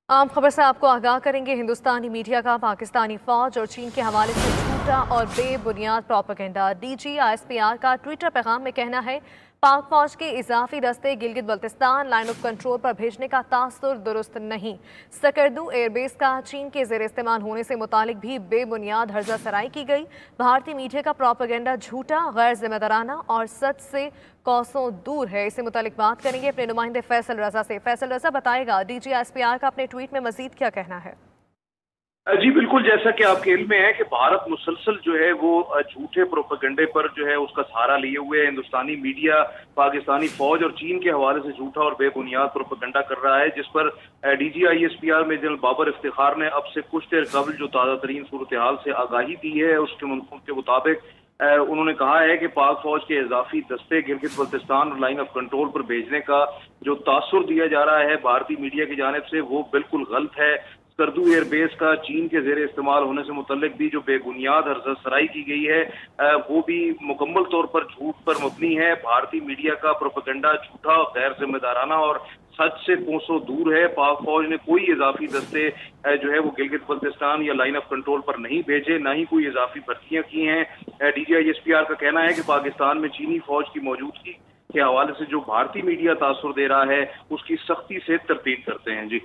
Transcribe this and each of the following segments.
आम खबर से आपको आगाह करेंगे। हिंदुस्तानी मीडिया का पाकिस्तानी फौज और चीन के हवाले से झूठा और बेबुनियाद प्रोपेगेंडा। DGISPR का ट्विटर पैगाम में कहना है, पाक फौज के इजाफी दस्ते Gilgit Baltistan line of control पर भेजने का तासुर दुरुस्त नहीं। सकर्दू एयरबेस का चीन के जेर इस्तेमाल होने से मुतालिक भी बेबुनियाद हर्जा सराई की गई। भारतीय मीडिया का प्रोपेगेंडा झूठा, गैर जिम्मेदाराना और सच से कोसों दूर है। इससे मुतालिक बात करेंगे अपने नुमाइंदे फैसल रजा से। फैसल रजा, बताएगा DGISPR का अपने ट्वीट में मजीद क्या कहना है? जी बिल्कुल, जैसा कि आपके इल्म में है कि भारत मुसलसल जो है वो झूठे प्रोपेगेंडे पर जो है उसका सहारा लिए हुए है। हिंदुस्तानी मीडिया पाकिस्तानी फौज और चीन के हवाले से झूठा और बेबुनियाद प्रोपेगेंडा कर रहा है, जिस पर DGISPR में जनरल बाबर इफ्तिखार ने अब से कुछ देर कबल जो ताज़ा तरीन सूरत हाल से आगाही दी है, उसके मुताबिक उन्होंने कहा है कि पाक फौज के इजाफी दस्ते गिलगित बल्तिस्तान और लाइन ऑफ कंट्रोल पर भेजने का जो तासुर दिया जा रहा है भारतीय मीडिया की जानिब से, वो बिल्कुल गलत है। स्कर्दू एयरबेस का चीन के जेर इस्तेमाल होने से मुतल्लिक भी जो बेबुनियाद हर्जासराई की गई है वो भी मुकम्मल तौर पर झूठ पर मबनी है। भारतीय मीडिया का प्रोपेगेंडा झूठा, गैर जिम्मेदाराना और सच से कोसों दूर है। पाक फौज ने कोई इजाफी दस्ते जो है वो गिलगित बल्तिस्तान या लाइन ऑफ कंट्रोल पर नहीं भेजे, ना ही कोई इजाफी भर्तियां की हैं। DGISPR का कहना है कि पाकिस्तान में चीनी फौज की मौजूदगी के हवाले से जो भारतीय मीडिया तासुर दे रहा है उसकी सख्ती से तरदीद करते हैं। जी,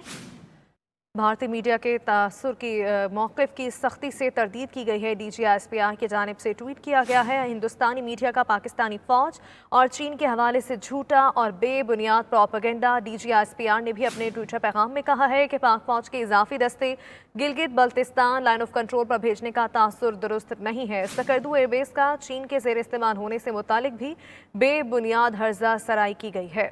भारतीय मीडिया के तासुर की मौक़िफ़ की सख्ती से तरदीद की गई है। DGISPR की जानिब से ट्वीट किया गया है, हिंदुस्तानी मीडिया का पाकिस्तानी फ़ौज और चीन के हवाले से झूठा और बेबुनियाद प्रोपेगेंडा। DGISPR ने भी अपने ट्विटर पैगाम में कहा है कि पाक फ़ौज के इजाफी दस्ते Gilgit Baltistan line of control पर भेजने का तासुर दुरुस्त नहीं है। सकर्दू एयरबेस का चीन के ज़ेर इस्तेमाल होने से मुतालिक भी बेबुनियाद हर्जा सराई की गई है।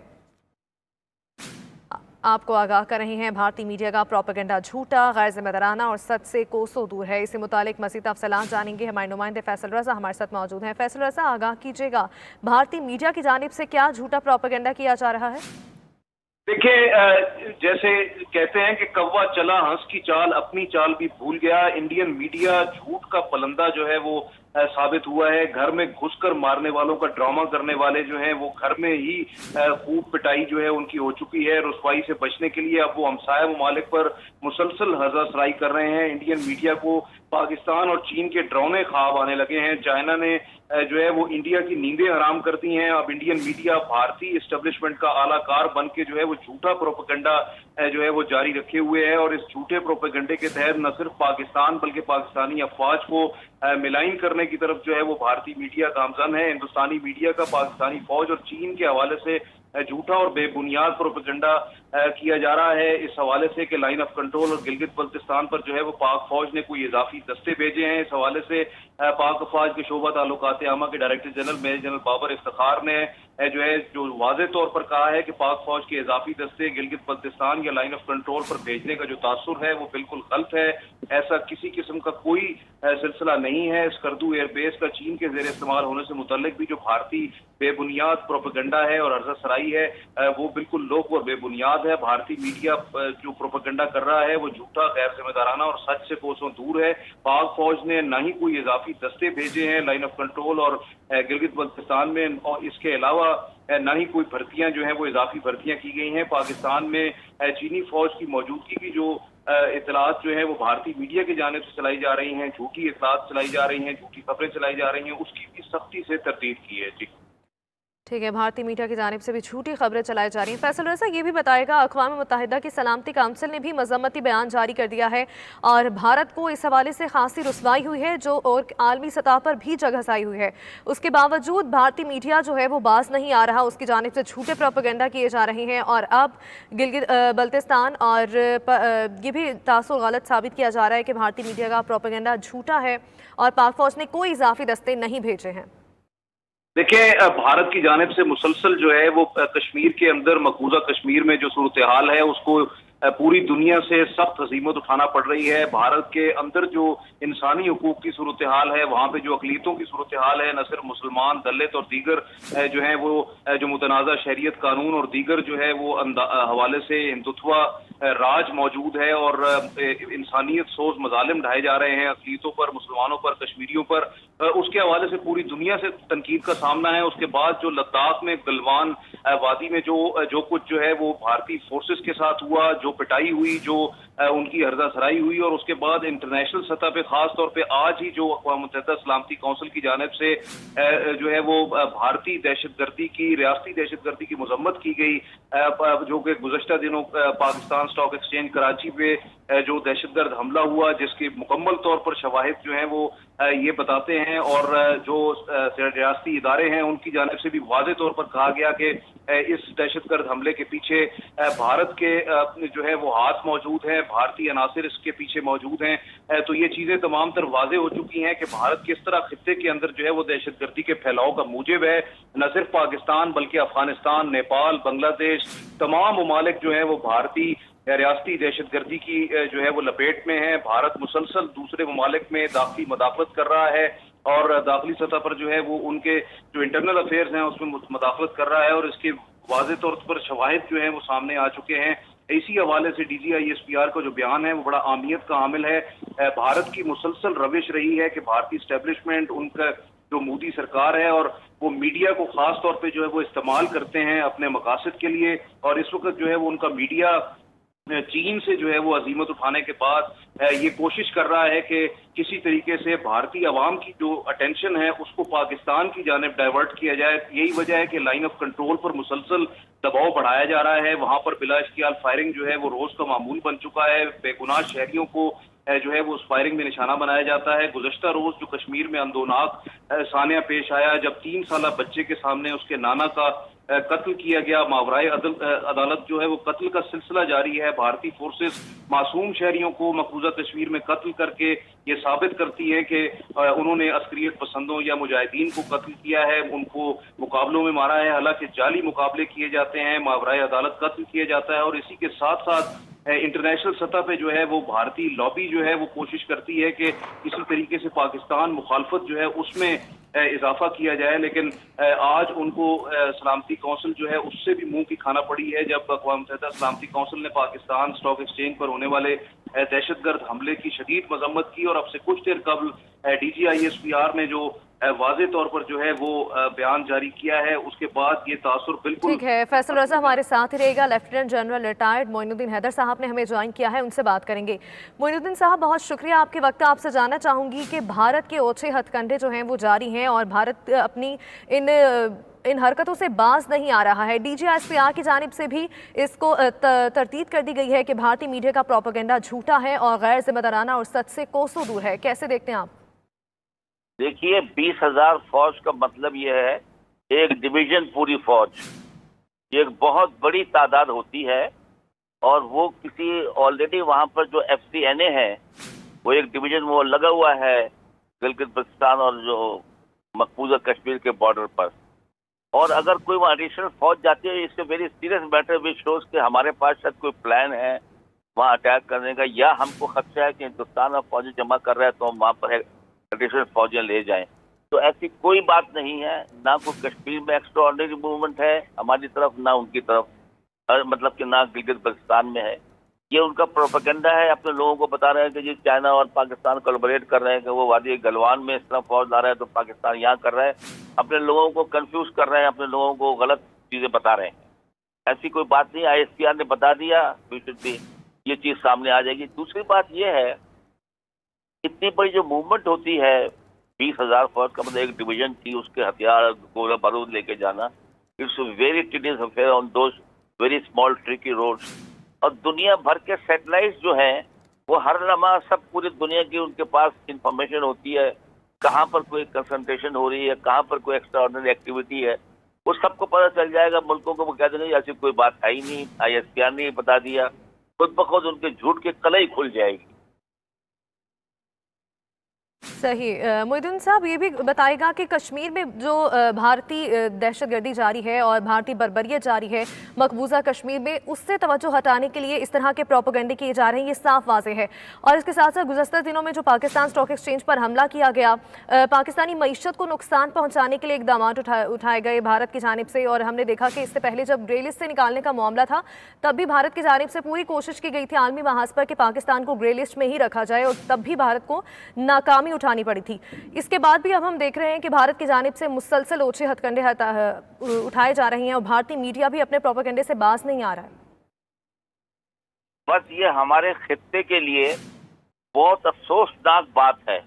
आपको आगाह कर रहे हैं, भारतीय मीडिया का प्रोपेगेंडा झूठा, गैर जिम्मेदाराना और सच से कोसों दूर है। इससे मुतालिक मज़ीद तफसीलात जानेंगे। हमारे नुमाइंदे फैसल रजा हमारे साथ मौजूद हैं। फैसल रजा, आगाह कीजिएगा, भारतीय मीडिया की जानिब से क्या झूठा प्रोपेगेंडा किया जा रहा है? देखिए, जैसे कहते हैं कि कौवा चला हंस की चाल, अपनी चाल भी भूल गया। इंडियन मीडिया झूठ का पलंदा जो है वो साबित हुआ है। घर में घुसकर मारने वालों का ड्रामा करने वाले जो हैं वो घर में ही खूब पिटाई जो है उनकी हो चुकी है। रुसवाई से बचने के लिए अब वो हमसाया ममालिक पर मुसलसल हर्जासराई कर रहे हैं। इंडियन मीडिया को पाकिस्तान और चीन के डरावने ख्वाब आने लगे हैं। चाइना ने जो है वो इंडिया की नींदें हराम कर दी हैं। अब इंडियन मीडिया भारतीय एस्टेब्लिशमेंट का आलाकार बन के जो है वो झूठा प्रोपेगेंडा जो है वो जारी रखे हुए है। और इस झूठे प्रोपेगेंडे के तहत न सिर्फ पाकिस्तान बल्कि पाकिस्तानी अफवाज को मिलाइन करने की तरफ जो है वो भारतीय मीडिया गामजन है। हिंदुस्तानी मीडिया का पाकिस्तानी फौज और चीन के हवाले से झूठा और बेबुनियाद प्रोपेगेंडा किया जा रहा है, इस हवाले से कि लाइन ऑफ कंट्रोल और गिलगित बल्तिस्तान पर जो है वो पाक फौज ने कोई इजाफी दस्ते भेजे हैं। इस हवाले से पाक फौज के शोबा ताल्लुकात आमा के director general major general Babar Iftikhar ने जो वाज़े तौर पर कहा है कि पाक फौज के इजाफी दस्ते गिलगित बल्तिस्तान या लाइन ऑफ कंट्रोल पर भेजने का जो तासुर है वो बिल्कुल गलत है। ऐसा किसी किस्म का कोई सिलसिला नहीं है। स्कर्दू एयरबेस का चीन के जेर इस्तेमाल होने से मुतल्लिक भी जो भारतीय बेबुनियाद प्रोपेगेंडा है और हर्जा सराई है वो बिल्कुल लोक और बेबुनियाद है। भारतीय मीडिया जो प्रोपेगेंडा कर रहा है वो झूठा, गैर जिम्मेदाराना और सच से कोसों दूर है। पाक फौज ने ना ही कोई इजाफी दस्ते भेजे हैं लाइन ऑफ कंट्रोल और गिलगित बल्तिस्तान में, और इसके अलावा ना ही कोई भर्तियां जो है वो इजाफी भर्तियां की गई हैं। पाकिस्तान में चीनी फौज की मौजूदगी की जो इतलात जो है वो भारतीय मीडिया की जानिब से चलाई जा रही हैं, झूठी इतलात चलाई जा रही हैं, झूठी खबरें चलाई जा रही हैं, उसकी भी सख्ती से तरदीद की है। जी ठीक है, भारतीय मीडिया की जानिब से भी झूठी खबरें चलाई जा रही हैं। फैसल रजा, ये भी बताएगा, अक़वाम मुत्तहिदा की सलामती काउंसिल ने भी मज़म्मती बयान जारी कर दिया है और भारत को इस हवाले से खासी रुसवाई हुई है जो और आलमी सतह पर भी जगहसाई हुई है। उसके बावजूद भारतीय मीडिया जो है वो बाज नहीं आ रहा, उसकी जानिब से झूठे प्रोपेगेंडा किए जा रहे हैं और अब गिलगित बल्तिस्तान और ये भी तासुर गलत साबित किया जा रहा है कि भारतीय मीडिया का प्रोपेगेंडा झूठा है और पाक फौज ने कोई इजाफी दस्ते नहीं भेजे हैं। देखिए, भारत की जानिब से मुसलसल जो है वो कश्मीर के अंदर, मकबूजा कश्मीर में जो सूरत हाल है उसको पूरी दुनिया से सख्त हज़ीमत उठाना पड़ रही है। भारत के अंदर जो इंसानी हुकूक की सूरत हाल है, वहाँ पे जो अक़लियतों की सूरत हाल है, न सिर्फ मुसलमान, दलित और दीगर जो है वो जो मुतनाज़ा शरीयत कानून और दीगर जो है वो हवाले से हिंदुत्वा राज मौजूद है और इंसानियत सोज मजालिम ढाए जा रहे हैं अक़लियतों पर, मुसलमानों पर, कश्मीरियों पर। उसके हवाले से पूरी दुनिया से तनकीद का सामना है। उसके बाद जो लद्दाख में गलवान वादी में जो कुछ जो है वो भारतीय फोर्सेस के साथ हुआ, जो पिटाई हुई, जो उनकी हरदा सराई हुई, और उसके बाद इंटरनेशनल सतह पे खास तौर पे आज ही जो अक़वाम मुत्तहिदा सलामती कौंसिल की जानिब से जो है वो भारतीय दहशतगर्दी की, रियासती दहशतगर्दी की मजम्मत की गई, जो कि गुज़श्ता दिनों पाकिस्तान स्टॉक एक्सचेंज कराची पे जो दहशतगर्द हमला हुआ, जिसके मुकम्मल तौर पर शवाहिद जो हैं वो ये बताते हैं, और जो रियासती इदारे हैं उनकी जानिब से भी वाज़े तौर पर कहा गया कि इस दहशतगर्द हमले के पीछे भारत के जो है वो हाथ मौजूद हैं, भारतीय अनासिर इसके पीछे मौजूद हैं। तो ये चीज़ें तमाम तर वाज़े हो चुकी हैं कि भारत किस तरह खित्ते के अंदर जो है वो दहशतगर्दी के फैलाव का मूजिब है। न सिर्फ पाकिस्तान बल्कि अफगानिस्तान, नेपाल, बांग्लादेश, तमाम ममालिक जो है वो भारतीय रियासती दहशतगर्दी की जो है वो लपेट में है। भारत मुसलसल दूसरे ममालिक में दाखिली मदाखलत कर रहा है, और दाखिली सतह पर जो है वो उनके जो इंटरनल अफेयर्स हैं उसमें मदाखलत कर रहा है, और इसके वाज़े तौर पर शवाहिद जो हैं वो सामने आ चुके हैं। इसी हवाले से DGISPR का जो बयान है वो बड़ा अहमियत का हामिल है। भारत की मुसलसल रविश रही है कि भारतीय स्टैब्लिशमेंट, उनका जो मोदी सरकार है, और वो मीडिया को खास तौर पे जो है वो इस्तेमाल करते हैं अपने मकासद के लिए, और इस वक्त जो है वो उनका मीडिया चीन से जो है वो अजीमत उठाने के बाद ये कोशिश कर रहा है कि किसी तरीके से भारतीय अवाम की जो अटेंशन है उसको पाकिस्तान की जानिब डाइवर्ट किया जाए। यही वजह है कि लाइन ऑफ कंट्रोल पर मुसलसल दबाव बढ़ाया जा रहा है। वहां पर बिला इश्तियाल फायरिंग जो है वो रोज का मामूल बन चुका है। बेगुनाह शहरियों को जो है वो उस फायरिंग में निशाना बनाया जाता है। गुज़श्ता रोज जो कश्मीर में अंदोनाक सानिया पेश आया, जब 3 साला बच्चे के सामने उसके नाना का कत्ल किया गया, मावराए अदालत जो है वो कत्ल का सिलसिला जारी है। भारतीय फोर्सेस मासूम शहरियों को मकबूजा कश्मीर में कत्ल करके ये साबित करती है कि उन्होंने अस्करियत पसंदों या मुजाहिदीन को कत्ल किया है, उनको मुकाबलों में मारा है। हालांकि जाली मुकाबले किए जाते हैं, मावराए अदालत कत्ल किया जाता है, और इसी के साथ साथ इंटरनेशनल सतह पे जो है वो भारतीय लॉबी जो है वो कोशिश करती है कि किसी तरीके से पाकिस्तान मुखालफत जो है उसमें इजाफा किया जाए। लेकिन आज उनको सलामती कौंसिल जो है उससे भी मुंह की खाना पड़ी है, जब अक़वाम मुत्तहिदा सलामती कौंसिल ने पाकिस्तान स्टॉक एक्सचेंज पर होने वाले दहशतगर्द हमले की शदीद मजम्मत की, और अब से कुछ देर कबल DGISPR ने जो वाज़े तौर पर जो है वो बयान जारी किया है, उसके बाद ये तासुर बिल्कुल ठीक है। फैसल रज़ा हमारे साथ ही रहेगा। Lieutenant general retired Moinuddin Haider sahab ने हमें ज्वाइन किया है, उनसे बात करेंगे। मोइनुद्दीन साहब, बहुत शुक्रिया आपके वक्त। आपसे जानना चाहूँगी कि भारत के ओछे हथकंडे जो हैं वो जारी हैं, और भारत अपनी इन हरकतों से बाज नहीं आ रहा है। DGISPR की जानिब से भी इसको तरतीब कर दी गई है कि भारतीय मीडिया का प्रोपेगेंडा झूठा है और गैर जिम्मेदाराना और सच से कोसों दूर है। कैसे देखते हैं आप? देखिए, 20,000 फौज का मतलब यह है एक डिवीजन पूरी फौज, ये एक बहुत बड़ी तादाद होती है। और वो किसी ऑलरेडी वहाँ पर जो FCNA है वो एक डिवीजन वो लगा हुआ है गिलगित बल्तिस्तान और जो मकबूजा कश्मीर के बॉर्डर पर। और अगर कोई वहाँ एडिशनल फौज जाती है, इससे very serious matter which shows कि हमारे पास शायद कोई प्लान है वहाँ अटैक करने का, या हमको खदशा है कि हिंदुस्तान में फौजी जमा कर रहा है तो हम वहाँ पर एडिशनल फौजियाँ ले जाएं। तो ऐसी कोई बात नहीं है, ना कोई कश्मीर में एक्स्ट्राऑर्डिनरी मूवमेंट है हमारी तरफ, ना उनकी तरफ, मतलब कि ना गिलगित बल्तिस्तान में है। ये उनका प्रोपेगेंडा है। अपने लोगों को बता रहे हैं कि जी चाइना और पाकिस्तान कोलैबोरेट कर रहे हैं कि वो वादी गलवान में इस तरह फौज ला रहा है तो पाकिस्तान यहाँ कर रहा है। अपने लोगों को कंफ्यूज कर रहे हैं, अपने लोगों को गलत चीज़ें बता रहे हैं। ऐसी कोई बात नहीं, ISPR ने बता दिया, ये चीज़ सामने आ जाएगी। दूसरी बात ये है, इतनी बड़ी जो मूवमेंट होती है 20,000 फौज का मतलब एक डिवीजन की, उसके हथियार गोला बारूद लेके जाना, it's very tedious affair on those very small tricky roads. और दुनिया भर के सैटेलाइट्स जो हैं वो हर लम्हा सब पूरी दुनिया की उनके पास इंफॉर्मेशन होती है, कहाँ पर कोई कंसंट्रेशन हो रही है, कहाँ पर कोई एक्स्ट्राऑर्डिनरी एक्टिविटी है, वो सबको पता चल जाएगा। मुल्कों को वो कह देंगे ऐसी कोई बात है ही नहीं, ISPR ने बता दिया, खुद ब खुद उनके झूठ की कलई खुल जाएगी। सही। मोइनुद्दीन साहब, ये भी बताएगा कि कश्मीर में जो भारतीय दहशतगर्दी जारी है और भारतीय बर्बरियत जारी है मकबूजा कश्मीर में, उससे तवज्जो हटाने के लिए इस तरह के प्रोपेगेंडे किए जा रहे हैं, ये साफ वाज़े है। और इसके साथ साथ गुज़श्ता दिनों में जो पाकिस्तान स्टॉक एक्सचेंज पर हमला किया गया, पाकिस्तानी मईशत को नुकसान पहुँचाने के लिए इकदाम उठाए गए भारत की जानिब से। और हमने देखा कि इससे पहले जब ग्रे लिस्ट से निकालने का मामला था तब भी भारत की जानिब से पूरी कोशिश की गई थी आलमी महाज पर कि पाकिस्तान को ग्रे लिस्ट में ही रखा जाए, और तब भी भारत को नाकामी सलामी उठानी पड़ी थी। इसके बाद भी अब हम देख रहे हैं कि भारत की जानिब से मुसलसल ओछे हथकंडे उठाए जा रहे हैं और भारतीय मीडिया भी अपने प्रोपेगेंडे से बाज नहीं आ रहा है। बस ये हमारे खित्ते के लिए बहुत अफसोसनाक बात है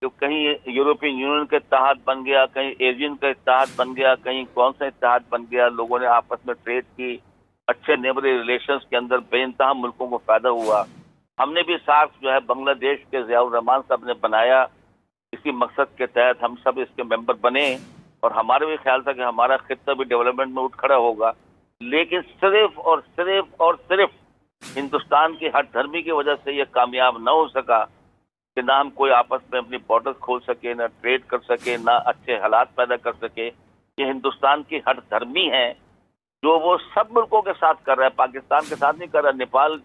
कि कहीं यूरोपियन यूनियन के इत्तेहाद बन गया, कहीं एशियन का इत्तेहाद बन गया, कहीं कौन सा इत्तेहाद बन गया, लोगों ने आपस में ट्रेड की, अच्छे नेबरी रिलेशंस के अंदर बेइंतहा मुल्कों को फायदा हुआ। हमने भी सार्क जो है बांग्लादेश के ज़ियाउर रहमान साहब ने बनाया, इसी मकसद के तहत हम सब इसके मेंबर बने और हमारे भी ख्याल था कि हमारा खित्ता भी डेवलपमेंट में उठ खड़ा होगा। लेकिन सिर्फ हिंदुस्तान की हर धर्मी की वजह से ये कामयाब न हो सका कि ना हम कोई आपस में अपनी बॉर्डर खोल सके, ना ट्रेड कर सके, ना अच्छे हालात पैदा कर सके। ये हिंदुस्तान की हर धर्मी है जो वो सब मुल्कों के साथ कर रहा है, पाकिस्तान के साथ नहीं कर रहा। Nepal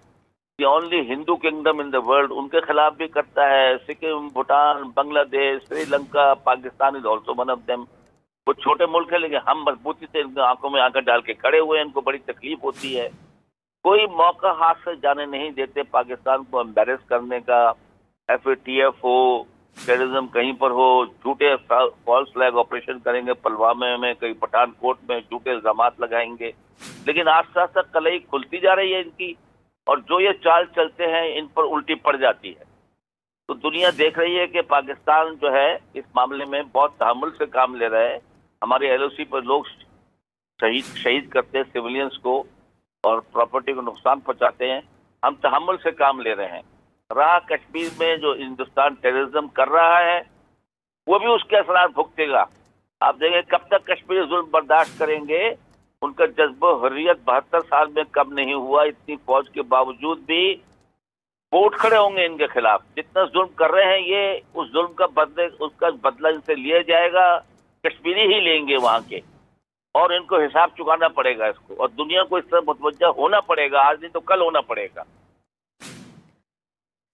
the only Hindu kingdom in the world, उनके खिलाफ भी करता है। Sikkim, Bhutan, Bangladesh, Sri Lanka, Pakistan is also one of them. वो छोटे मुल्क है लेकिन हम मजबूती से इनकी आंखों में आंखें डाल के खड़े हुए हैं। इनको बड़ी तकलीफ होती है, कोई मौका हाथ से जाने नहीं देते पाकिस्तान को एम्बेरस करने का। FATF हो, टेररिज्म कहीं पर हो, झूठे फॉल्स फ्लैग ऑपरेशन करेंगे पुलवामा में, कहीं पठानकोट में झूठे इल्जामात लगाएंगे। लेकिन आस्ते आस्ते कलई खुलती जा रही है इनकी, और जो ये चाल चलते हैं इन पर उल्टी पड़ जाती है। तो दुनिया देख रही है कि पाकिस्तान जो है इस मामले में बहुत तहम्मुल से काम ले रहा है। हमारे LOC पर लोग शहीद करते हैं सिविलियंस को और प्रॉपर्टी को नुकसान पहुंचाते हैं, हम तहम्मुल से काम ले रहे हैं। रहा कश्मीर में जो हिंदुस्तान टेररिज्म कर रहा है वो भी उसके असरात भुगतेगा। आप देखें कब तक कश्मीर जुल्म बर्दाश्त करेंगे। उनका जज्बा हुर्रियत 72 साल में कब नहीं हुआ। इतनी फौज के बावजूद भी वो उठ खड़े होंगे इनके खिलाफ। जितना जुल्म कर रहे हैं ये, उस जुल्म का उसका बदला इनसे लिया जाएगा, कश्मीरी ही लेंगे वहां के, और इनको हिसाब चुकाना पड़ेगा इसको, और दुनिया को इस तरह मुतवज्जा होना पड़ेगा। आज नहीं तो कल होना पड़ेगा।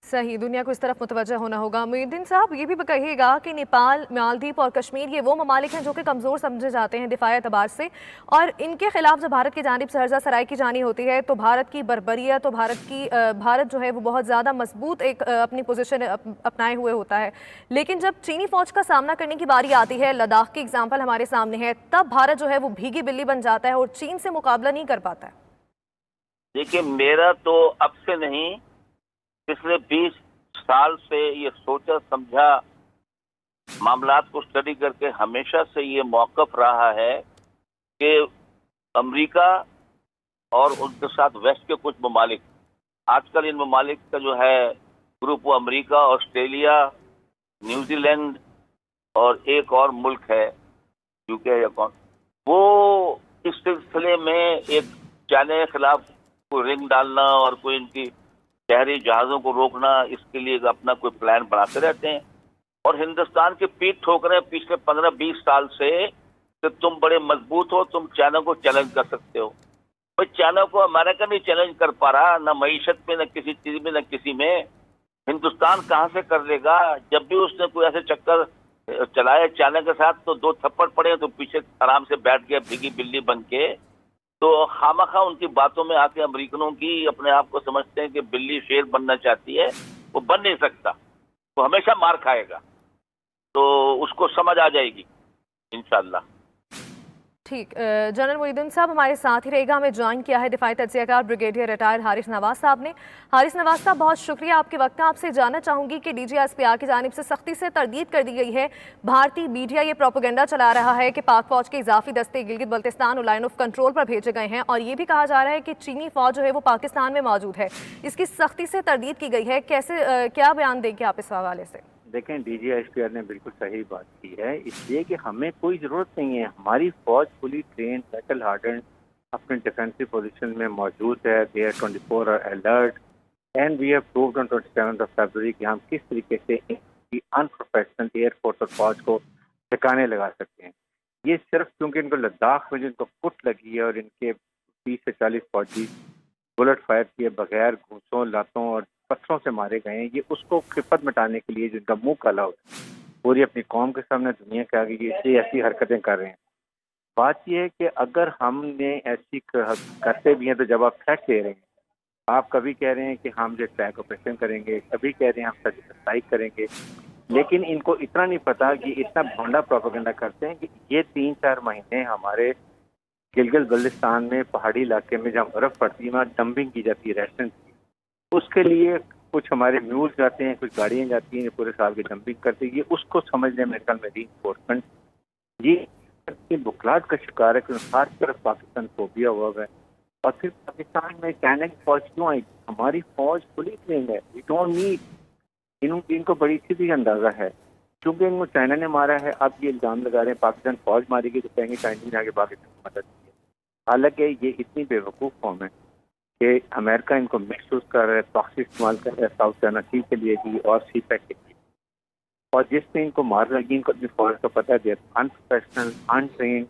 सही, दुनिया को इस तरफ मुतवज्जा होना होगा। मुइनुद्दीन साहब, ये भी कहिएगा कि नेपाल, मालदीव और कश्मीर ये वो ममालिक हैं जो कि कमज़ोर समझे जाते हैं दिफाई एतबार से, और इनके खिलाफ जब भारत की जानिब से हर्जा सराई की जानी होती है तो भारत की बर्बरियत, तो भारत जो है वो बहुत ज़्यादा मजबूत एक अपनी पोजीशन अपनाए हुए होता है। लेकिन जब चीनी फौज का सामना करने की बारी आती है, लद्दाख की एग्जाम्पल हमारे सामने है, तब भारत जो है वो भीगी बिल्ली बन जाता है और चीन से मुकाबला नहीं कर पाता है। देखिए, मेरा तो अब से नहीं, पिछले 20 साल से ये सोचा समझा मामलात को स्टडी करके हमेशा से ये मौक़िफ़ रहा है कि अमेरिका और उनके साथ वेस्ट के कुछ ममालिक, आजकल इन ममालिक का जो है ग्रुप, वो अमेरिका, ऑस्ट्रेलिया, न्यूजीलैंड और एक और मुल्क है UK या कौन, वो इस सिलसिले में एक चाइना के खिलाफ कोई रिंग डालना और कोई इनकी शहरी जहाज़ों को रोकना, इसके लिए अपना कोई प्लान बनाते रहते हैं। और हिंदुस्तान की पीठ ठोक रहे हैं पिछले 15-20 साल से कि तुम बड़े मजबूत हो, तुम चाइना को चैलेंज कर सकते हो। भाई, चाइना को अमेरिका नहीं चैलेंज कर पा रहा, ना मईशत में, ना किसी चीज़ में, ना किसी में। हिंदुस्तान कहाँ से कर लेगा? जब भी उसने कोई ऐसे चक्कर चलाया चाइना के साथ तो 2 थप्पड़ पड़े तो पीछे आराम से बैठ गया भीगी बिल्ली बन के। तो खामखा उनकी बातों में आके अमेरिकनों की, अपने आप को समझते हैं कि बिल्ली शेर बनना चाहती है, वो बन नहीं सकता, वो हमेशा मार खाएगा। तो उसको समझ आ जाएगी इंशाल्लाह। ठीक, जनरल मुइनुद्दीन साहब हमारे साथ ही रहेगा। हमें ज्वाइन किया है दिफाई तज्ज़ियाकार ब्रिगेडियर रिटायर्ड हारिस नवाज साहब ने। हारिस नवाज साहब, बहुत शुक्रिया आपके वक्त का। आपसे जानना चाहूँगी कि DGSPR की जानिब से सख्ती से तरदीद कर दी गई है। भारतीय मीडिया ये प्रोपेगेंडा चला रहा है कि पाक फौज के इजाफी दस्ते गिलगित बल्तिस्तान और लाइन ऑफ कंट्रोल पर भेजे गए हैं, और ये भी कहा जा रहा है कि चीनी फौज जो है वो पाकिस्तान में मौजूद है। इसकी सख्ती से तरदीद की गई है, कैसे क्या बयान देंगे आप इस हवाले से? देखें, DGSPR ने बिल्कुल सही बात की है, इसलिए कि हमें कोई ज़रूरत नहीं है। हमारी फौज फुली ट्रेन, बैटल हार्डन, अपने डिफेंसिव पोजीशन में मौजूद है। They are 24 hour alert and we have proved on 27 फरवरी कि हम किस तरीके से अनप्रोफेशनल एयरफोर्स और फौज को ठिकाने लगा सकते हैं। ये सिर्फ क्योंकि इनको लद्दाख में जिनको कुट लगी है और इनके 30 से 40 फौजी बुलेट फायर किए बगैर घूसों, लातों और पत्थरों से मारे गए हैं, ये उसको खिफत मिटाने के लिए जिनका मुंह काला होता है, पूरी अपनी कौम के सामने, दुनिया के आगे, ये ऐसी हरकतें कर रहे हैं। बात यह है कि अगर हमने ऐसी करते भी हैं तो जब आप थ्रेट दे रहे हैं, आप कभी कह रहे हैं कि हम जो ट्रैक ऑपरेशन करेंगे, कभी कह रहे हैं हम सर्जिकल स्ट्राइक करेंगे, لیکن ان کو اتنا نہیں پتا کہ اتنا بھونڈا پروپیگنڈا کرتے ہیں کہ یہ 3-4 مہینے ہمارے گلگت بلتستان میں پہاڑی علاقے میں جہاں برف پڑتی ہے وہاں ڈمپنگ کی جاتی ہے ریشن کی. اس کے لیے کچھ ہمارے میولز جاتے ہیں, کچھ گاڑیاں جاتی ہیں پورے سال کی ڈمپنگ کرتی ہے. اس کو سمجھنے میرے خیال میں ری انفورسمنٹ یہ بکھلاہٹ کا شکار ہے کہ ہر طرف پاکستان فوبیا ہوا ہے. اور پھر پاکستان میں چائنا کی فوج کیوں آئی؟ ہماری فوج فلی ٹرینڈ ہے. We don't need. ان کو بڑی اچھی اندازہ ہے کیونکہ ان کو چائنا نے مارا ہے. اب یہ الزام لگا رہے ہیں پاکستان فوج ماری گئی تو کہیں گے چائنیز نے آگے پاکستان کی مدد کی ہے. حالانکہ یہ اتنی بے وقوف قوم ہے کہ امریکہ ان کو محسوس کر رہا ہے, پراکسی استعمال کر رہا ہے ساؤتھ چائنا سی کے لیے بھی اور سی پیک کے لیے. اور جس نے ان کو مار لگی ان کو اپنی فوج کا پتہ دیا. انپروفیشنل, انٹرینڈ,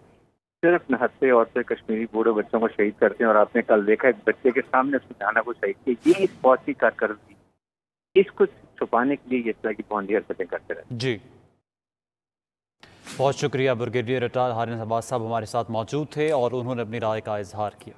صرف نہتے عورتیں کشمیری بوڑھے بچوں کو شہید کرتے ہیں. اور آپ نے کل دیکھا ایک بچے کے سامنے اس جانا کو شہید کیا. یہ اس فوج کی کارکردگی, اس کو چھپانے کے لیے اس طرح کی بھونڈی حرکتیں کرتے رہتے ہیں. جی بہت شکریہ. بریگیڈیئر ریٹائر حارث عباس صاحب ہمارے ساتھ موجود تھے اور انہوں نے اپنی رائے کا اظہار کیا.